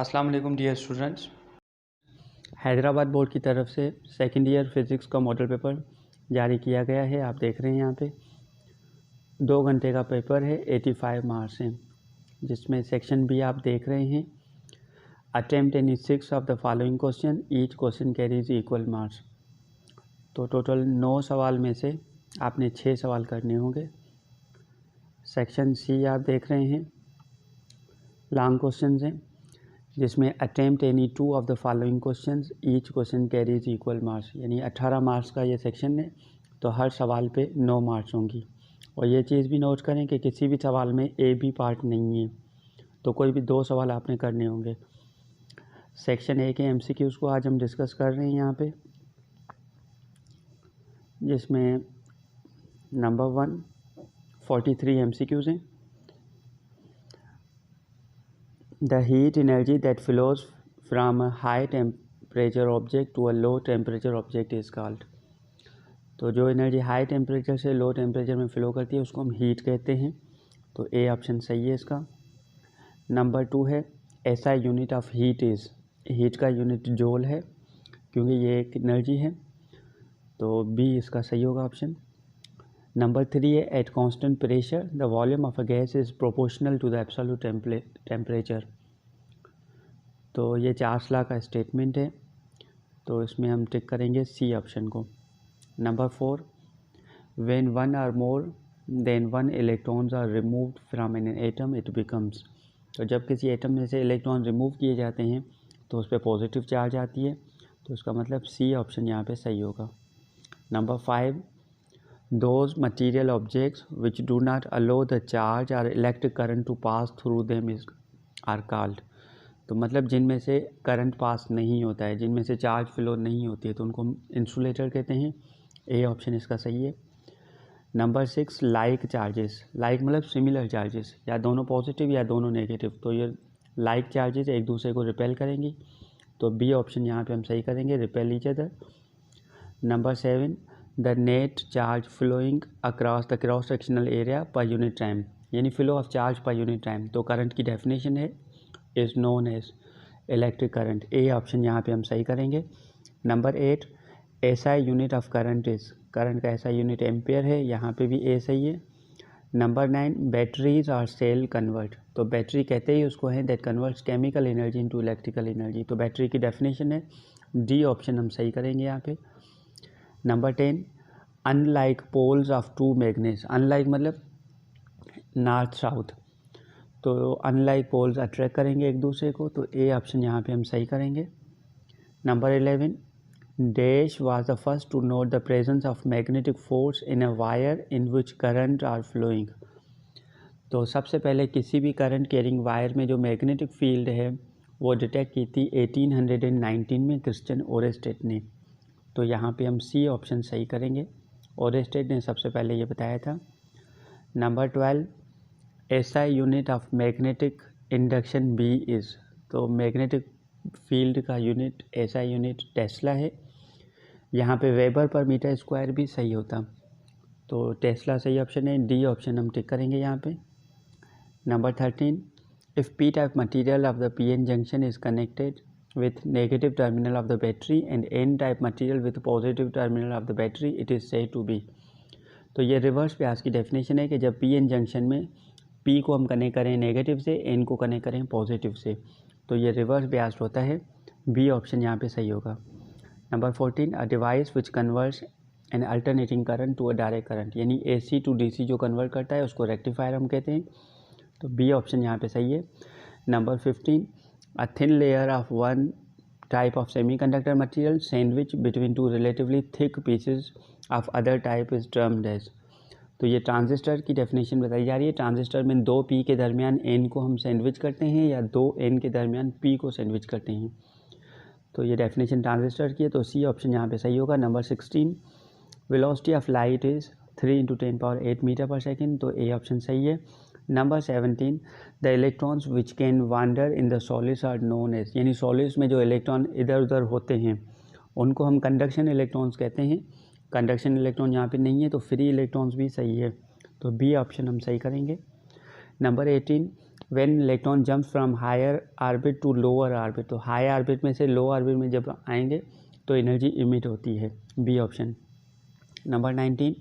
अस्सलाम वालेकुम dear students. Hyderabad board की तरफ से सेकेंड ईयर फिज़िक्स का मॉडल पेपर जारी किया गया है। आप देख रहे हैं यहाँ पे 2 घंटे का पेपर है, 85 मार्क्स हैं, जिसमें सेक्शन बी आप देख रहे हैं। Attempt any 6 of the following question, each question carries equal marks. तो टोटल 9 सवाल में से आपने 6 सवाल करने होंगे। सेक्शन सी आप देख रहे हैं, लॉन्ग क्वेश्चन हैं, जिसमें attempt any 2 of the following questions, each question carries equal marks. यानी 18 मार्क्स का ये सेक्शन है, तो हर सवाल पे 9 मार्क्स होंगी। और ये चीज़ भी नोट करें कि किसी भी सवाल में ए बी पार्ट नहीं है, तो कोई भी 2 सवाल आपने करने होंगे। सेक्शन ए के एमसीक्यूज़ को आज हम डिस्कस कर रहे हैं यहाँ पे, जिसमें नंबर 1 43 एमसीक्यूज़ हैं। The heat energy that flows from a high temperature object to a low temperature object is called। तो जो एनर्जी हाई टेम्परेचर से लो टेम्परेचर में फ़्लो करती है उसको हम हीट कहते हैं। तो ए ऑप्शन सही है इसका। नंबर 2 है SI unit of heat is. Heat का यूनिट जूल है, क्योंकि ये एक एनर्जी है, तो बी इसका सही होगा ऑप्शन। नंबर 3 है at constant pressure the volume of a gas is proportional to the absolute temperature. तो ये चार्ल्स लॉ का स्टेटमेंट है, तो इसमें हम टिक करेंगे सी ऑप्शन को। Number 4 when 1 or more than 1 electrons are removed from an atom it becomes. तो जब किसी एटम में से इलेक्ट्रॉन रिमूव किए जाते हैं तो उस पर पॉजिटिव चार्ज आती है, तो इसका मतलब सी ऑप्शन यहाँ पे सही होगा। Number 5 those material objects which do not allow the charge और electric current to pass through them is are called. तो मतलब जिनमें से करंट पास नहीं होता है, जिनमें से चार्ज फ्लो नहीं होती है, तो उनको हम इंसुलेटर कहते हैं। ए ऑप्शन इसका सही है। Number 6 like charges. लाइक मतलब सिमिलर चार्जेस, या दोनों पॉजिटिव या दोनों नेगेटिव, तो ये लाइक चार्जेस एक दूसरे को रिपेल करेंगी, तो बी ऑप्शन यहाँ पे हम सही करेंगे, repel each other. Number 7 the net charge flowing across the cross sectional area per unit time, यानी flow of charge per unit time. तो करंट की डेफिनेशन है is known as electric current. A option यहाँ पे हम सही करेंगे। Number 8 SI unit of current is. Current का एसआई यूनिट एम्पेयर है, यहाँ पे भी ए सही है। नंबर 9 बैटरीज और सेल कन्वर्ट। तो बैटरी कहते ही उसको है that converts chemical energy into electrical energy. तो बैटरी की डेफिनेशन है डी ऑप्शन हम सही करेंगे यहाँ पे। Number 10 unlike poles of 2 magnets. Unlike मतलब नॉर्थ साउथ, तो अनलाइक पोल्स अट्रैक्ट करेंगे एक दूसरे को, तो ए ऑप्शन यहाँ पे हम सही करेंगे। Number 11 dash was the first to note the presence of magnetic force in a wire in which current are flowing. तो सबसे पहले किसी भी करंट कैरिंग वायर में जो मैग्नेटिक फील्ड है वो डिटेक्ट की थी 1819 में क्रिश्चियन ओरेस्टेट ने। तो यहाँ पे हम सी ऑप्शन सही करेंगे, ओरेस्टेट ने सबसे पहले ये बताया था। Number 12 SI unit of magnetic induction B is. तो मैग्नेटिक फील्ड का यूनिट एसआई यूनिट टेस्ला है। यहाँ पे वेबर पर मीटर स्क्वायर भी सही होता, तो टेस्ला सही ऑप्शन है, डी ऑप्शन हम टिक करेंगे यहाँ पे। Number 13 if P type material of the P N junction is connected with negative terminal of the battery and N type material with positive terminal of the battery it is said to be. तो ये reverse bias की definition है कि जब P N junction में P को हम connect करें नेगेटिव से, एन को कनेक्ट करें पॉजिटिव से, तो ये रिवर्स ब्यास होता है। बी ऑप्शन यहाँ पे सही होगा। Number 14 a device which converts an alternating current to a direct current, यानी एसी टू डीसी जो कन्वर्ट करता है उसको रेक्टिफायर हम कहते हैं, तो बी ऑप्शन यहाँ पे सही है। Number 15 a thin layer of one type of semiconductor material sandwich between 2 relatively thick pieces of other type is termed as. तो ये ट्रांजिस्टर की डेफिनेशन बताई जा रही है। ट्रांजिस्टर में 2 पी के दरमियान एन को हम सैंडविच करते हैं, या 2 एन के दरमियान पी को सैंडविच करते हैं, तो ये डेफिनेशन ट्रांजिस्टर की है, तो सी ऑप्शन यहाँ पे सही होगा। Number 16 velocity of light is 3 × 10⁸ metre per second, तो ए ऑप्शन सही है। Number 17 the electrons which can wander in the solids are known as, यानी सॉलिड्स में जो इलेक्ट्रॉन इधर उधर होते हैं उनको हम कंडक्शन इलेक्ट्रॉन्स कहते हैं। कंडक्शन इलेक्ट्रॉन यहाँ पे नहीं है, तो फ्री इलेक्ट्रॉन्स भी सही है, तो बी ऑप्शन हम सही करेंगे। Number 18 when electron jump from higher orbit to lower orbit, तो हाई ऑर्बिट में से लो ऑर्बिट में जब आएंगे तो एनर्जी इमिट होती है, B option. Number 19,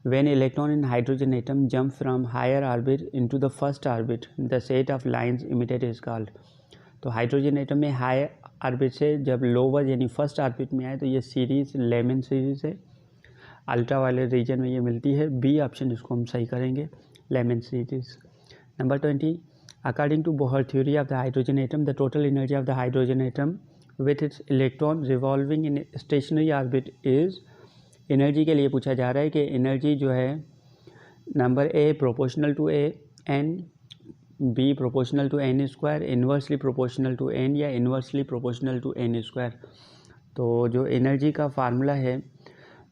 when electron in hydrogen atom jump from higher orbit into the first orbit, the set of lines emitted is called। तो हाइड्रोजन एटम में हाई ऑर्बिट से जब लोअर यानी फर्स्ट ऑर्बिट में आए तो ये सीरीज लेमन सीरीज है, अल्ट्रा वायलेट रीजन में ये मिलती है, बी ऑप्शन इसको हम सही करेंगे, Lyman series. Number 20, according to Bohr theory of the hydrogen atom the total energy of the hydrogen atom with its electron revolving in stationary orbit is. Energy के लिए पूछा जा रहा है कि एनर्जी जो है number A proportional to a N, B proportional to N square, inversely proportional to N या inversely proportional to N square. तो जो एनर्जी का फार्मूला है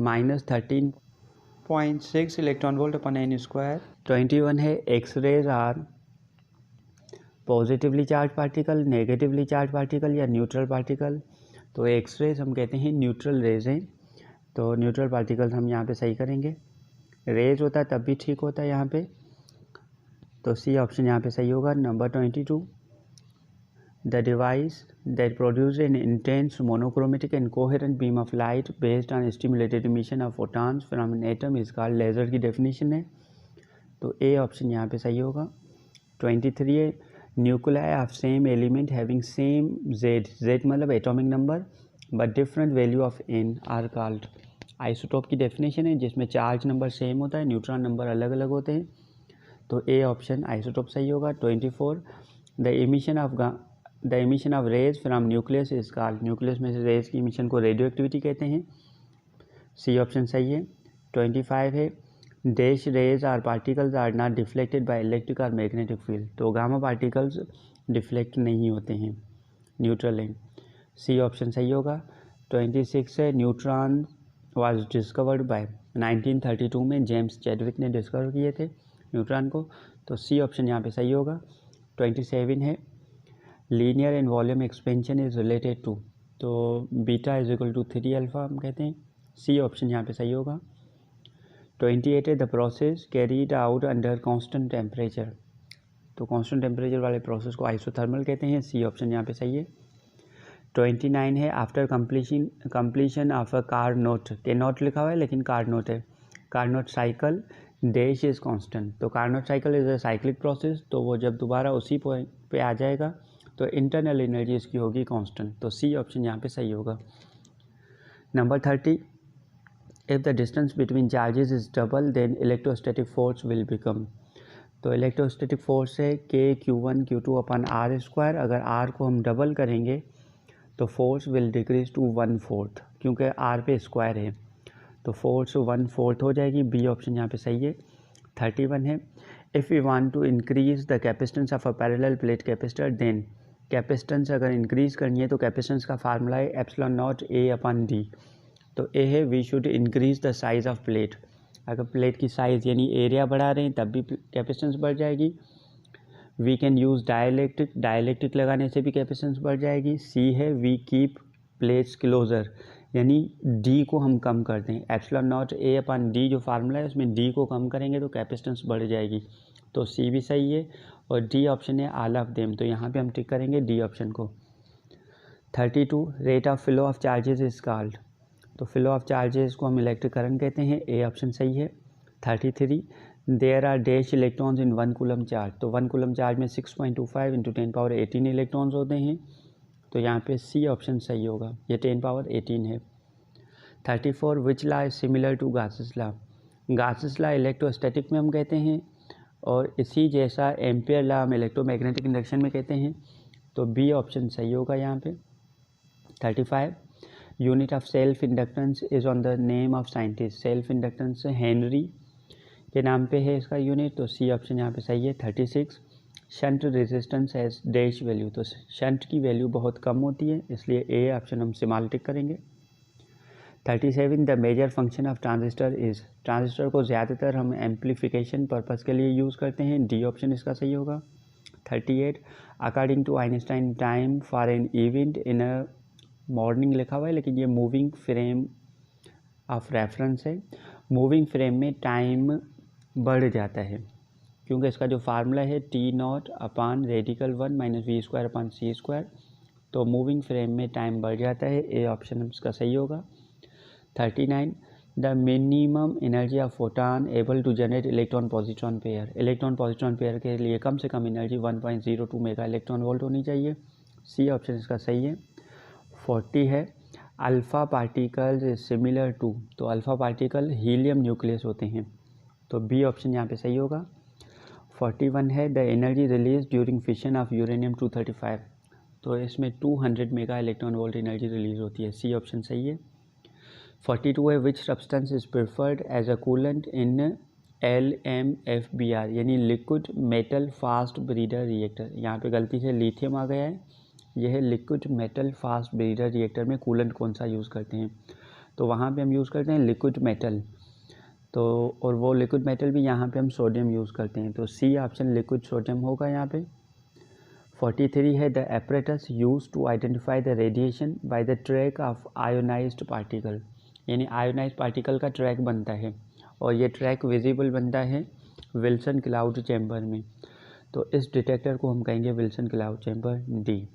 -13.6 electron volt upon N square. 21 है X rays are positively charged particle, negatively charged particle या neutral particle. तो X rays हम कहते हैं न्यूट्रल रेज हैं, तो न्यूट्रल पार्टिकल्स हम यहाँ पे सही करेंगे। रेज होता है तब भी ठीक होता है यहाँ पे, तो सी ऑप्शन यहाँ पे सही होगा। Number 22, the device that produce an intense monochromatic and coherent beam of light based on stimulated emission of photons from an atom is called laser की डेफिनेशन है, तो ए ऑप्शन यहाँ पे सही होगा। 23 है nuclei of same element having same Z, Z मतलब atomic number but different value of N are called. Isotope की डेफिनेशन है जिसमें चार्ज नंबर सेम होता है, न्यूट्रॉन नंबर अलग अलग होते हैं, तो ए ऑप्शन आइसोटोप सही होगा। 24, the emission of rays from nucleus is called, nucleus में से रेज की इमिशन को रेडियो एक्टिविटी कहते हैं, सी ऑप्शन सही है। 25 है dash rays are particles are not deflected by electric और मैग्नेटिक फील्ड, तो गामा पार्टिकल्स डिफ्लेक्ट नहीं होते हैं, न्यूट्रल हैं, सी ऑप्शन सही होगा। 26 है न्यूट्रॉन वाज डिस्कवर्ड बाय 1932 में जेम्स चैडविक ने डिस्कवर किए थे न्यूट्रॉन को, तो सी ऑप्शन यहाँ पे सही होगा। 27 है linear and volume expansion is related to, तो beta is equal to 3 alpha हम कहते हैं, सी ऑप्शन यहाँ पे सही होगा। 28 है the process carried out under constant temperature, तो कांस्टेंट टेम्परेचर वाले प्रोसेस को आइसोथर्मल कहते हैं, सी ऑप्शन यहाँ पे सही है। 29 है after completion of a Carnot, के नोट लिखा हुआ है लेकिन कार नोट है, Carnot cycle dash is constant, तो Carnot cycle is a cyclic process, तो वो जब दोबारा उसी पॉइंट पे आ जाएगा तो इंटरनल एनर्जी इसकी होगी कांस्टेंट, तो सी ऑप्शन यहाँ पे सही होगा। Number 30, if the distance between charges is double then electrostatic force will become, तो इलेक्ट्रोस्टैटिक फोर्स है के Q1 Q2 upon R square, अगर आर को हम डबल करेंगे तो फोर्स विल डिक्रीज टू 1/4, क्योंकि आर पे स्क्वायर है तो फोर्स 1/4 हो जाएगी, बी ऑप्शन यहाँ पे सही है। 31 है if you want to increase the capacitance of a parallel plate capacitor then, capacitance अगर इंक्रीज करनी है तो कैपेसिटेंस का फार्मूला है epsilon naught A upon D, तो ए है we should increase the size of plate, अगर प्लेट की साइज़ यानी एरिया बढ़ा रहे हैं तब भी कैपेसिटेंस बढ़ जाएगी। We can use dielectric, dielectric लगाने से भी कैपेसिटेंस बढ़ जाएगी। सी है वी कीप प्लेट्स क्लोजर, यानी डी को हम कम कर दें, epsilon naught A upon D जो फार्मूला है उसमें डी को कम करेंगे तो कैपेसिटेंस बढ़ जाएगी, तो सी भी सही है और डी ऑप्शन है ऑल ऑफ देम, तो यहाँ पे हम टिक करेंगे डी ऑप्शन को। 32 rate of flow of charges is called, तो फ्लो ऑफ चार्जेस को हम इलेक्ट्रिक करंट कहते हैं, ए ऑप्शन सही है। 33 there are dash electrons in 1 coulomb charge, तो 1 कूलम चार्ज में 6.25 × 10⁻18 इलेक्ट्रॉन्स होते हैं, तो यहाँ पे सी ऑप्शन सही होगा, ये 10⁻18 है। 34 which law is similar to Gauss's law, Gauss's law electrostatic में हम कहते हैं और इसी जैसा एम्पियर लॉ हम इलेक्ट्रोमैग्नेटिक इंडक्शन में कहते हैं, तो बी ऑप्शन सही होगा यहाँ पे। 35 unit of self inductance is on the name of scientist, self inductance Henry के नाम पे है इसका यूनिट, तो सी ऑप्शन यहाँ पे सही है। 36 shunt resistance has dash value, तो शंट की वैल्यू बहुत कम होती है इसलिए ए ऑप्शन हम सिमाल्टिक करेंगे। 37 the major function of transistor is, transistor को ज़्यादातर हम एम्पलीफिकेशन पर्पज़ के लिए यूज़ करते हैं, डी ऑप्शन इसका सही होगा। 38 according to Einstein time for an event in a morning लिखा हुआ है लेकिन ये मूविंग फ्रेम ऑफ रेफरेंस है, मूविंग फ्रेम में टाइम बढ़ जाता है, क्योंकि इसका जो फार्मूला है T0 upon radical 1 minus v square upon c square, तो मूविंग फ्रेम में टाइम बढ़ जाता है। ए ऑप्शन इसका सही होगा। 39 the minimum energy of photon able to generate electron positron pair. Electron positron pair के लिए कम से कम एनर्जी 1.02 मेगा इलेक्ट्रॉन वोल्ट होनी चाहिए। सी ऑप्शन इसका सही है। 40 है अल्फ़ा पार्टिकल सिमिलर टू, तो अल्फ़ा पार्टिकल हीलियम न्यूक्लियस होते हैं, तो बी ऑप्शन यहाँ पे सही होगा। 41 है the energy release during fission of uranium 235, तो इसमें 200 mega electron volt energy release होती है। सी ऑप्शन सही है। 42 है which substance is preferred as a coolant in LMFBR, यानी liquid metal fast breeder reactor. यहाँ पे गलती से लिथियम आ गया है, यह liquid metal fast breeder reactor में कूलेंट कौन सा यूज़ करते हैं, तो वहाँ पे हम यूज़ करते हैं लिक्विड मेटल, तो और वो लिक्विड मेटल भी यहाँ पे हम सोडियम यूज़ करते हैं, तो सी ऑप्शन लिक्विड सोडियम होगा यहाँ पे। 43 है the apparatus use to identify the radiation by the track of ionised particle, यानी आयोनाइज्ड पार्टिकल का ट्रैक बनता है और ये ट्रैक विजिबल बनता है विल्सन क्लाउड चैम्बर में, तो इस डिटेक्टर को हम कहेंगे विल्सन क्लाउड चैम्बर डी।